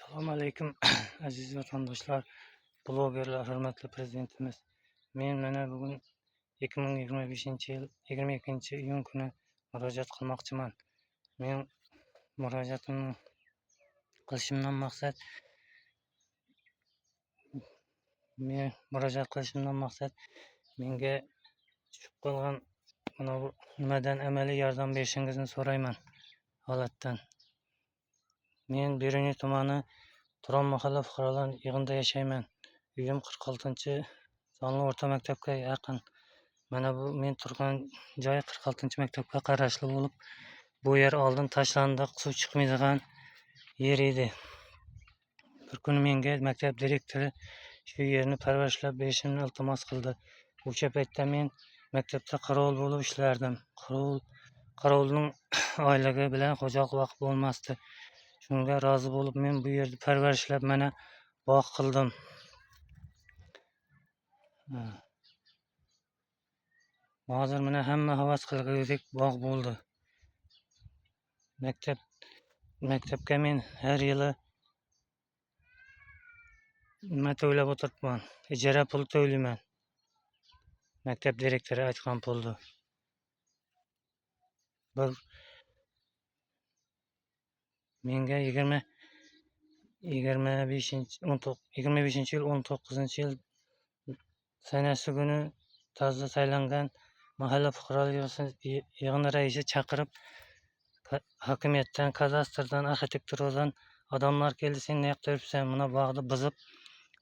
Assalomu alaykum aziz vatandoshlar, blogerlar, hurmatli prezidentimiz. Men mana bugun 2025-yil 22-iyun kuni murojaat qilmoqchiman. Men murojaatimni qilishimdan maqsad menga tushib qolgan mana bu nimadan amaliy yordam berishingizni so'rayman. Holatdan men Beruniy tumani Turon mahalla fuqarolar yig'inida yashayman. Uyim 46-sonli o'rta maktabga yaqin. Mana bu men turgan joy 46-maktabga qarashli bo'lib, bu yer oldin tashlandiq, suv chiqmaydigan yer edi. Bir kuni menga maktab direktori shu yerni parvarishlab berishimni iltimos qildi. O'sha paytda men maktabda qorovul bo'lib ishlardim. Qorovulning oyligi bilan xo'jalik vaqt bo'lmasdi. Shunga rozi bo'lib men bu yerda parvarishlab mana bog' qildim. Hozir mana hamma havas qilgudek bog' bo'ldi. Maktabga men har yili nima to'lab o'tiribman. Ijara pul to'layman. Maktab direktori aytgan pulni. Menga 25-yil 19-yil sanasi kuni toza saylangan mahalla fuqarolar yig'ini raisi chaqirib, hokimiyatdan, kadastrdan, arxitekturadan odamlar keldi. Sen ne yoqda yuribsan? Buni bog'ni buzib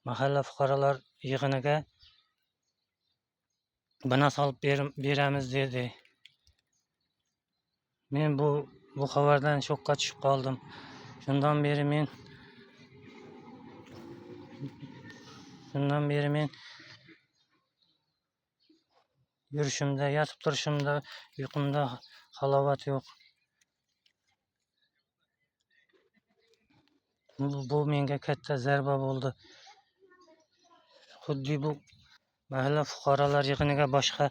mahalla fuqarolar yig'iniga bina solib beramiz dedi. Men bu xabardan shokka tushib qoldim. Shundan beri men yurishimda, yotib turishimda, uyqumda halovat yo'q. Bu menga katta zarba bo'ldi. Xuddi bu mahalla fuqarolar yig'iniga boshqa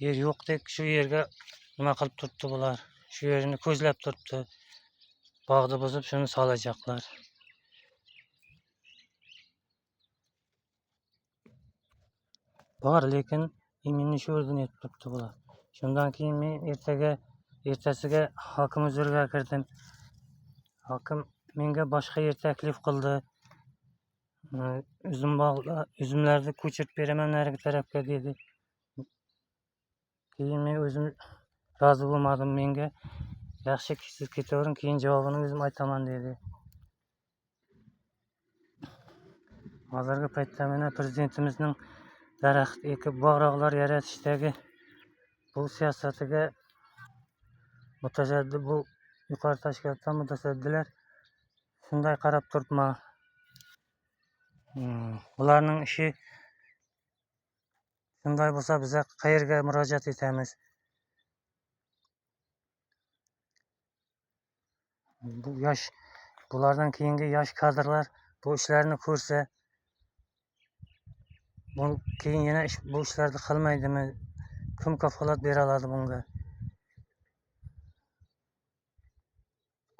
yer yo'qdek, shu yerga nima qilib turibdi bular. Shu yerini ko'zlab turibdi. Bog'ni buzib shuni solajaqlar. Bor, lekin iminni shu yerdan etib turibdi bular. Shundan keyin men ertasiga hokim huzuriga kirdim. Hokim menga boshqa yer taklif qildi. Uzumlarni ko'chirib beraman narigi tarafga dedi. Keyin men o'zim rozi bo'lmadim. Menga yaxshi siz ketavering, keyin javobini o'zim aytaman dedi. Hozirgi paytda mana prezidentimizning daraxt ekib bog'roqlar yaratishdagi bu siyosatiga bu yuqori tashkilotdan mutasaddilar shunday qarab turibman. Ularning ishi shunday bo'lsa, biz qayerga murojaat etamiz? Bulardan keyingi yosh kadrlar bu ishlarni ko'rsa, keyin yana bu ishlarni qilmaydimi? Kim kafolat bera oladi bunga?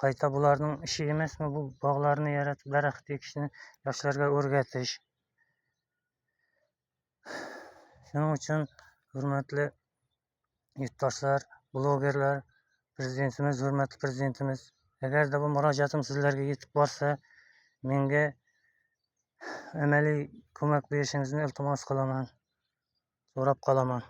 Qayta bularning ishi emasmi bu bog'larni yaratib, daraxt ekishni yoshlarga o'rgatish? Shuning uchun hurmatli yurtdoshlar, blogerlar, hurmatli prezidentimiz, agarda bu murojaatim sizlarga yetib borsa, menga amaliy ko'mak berishingizni iltimos qilaman, so'rab qolaman.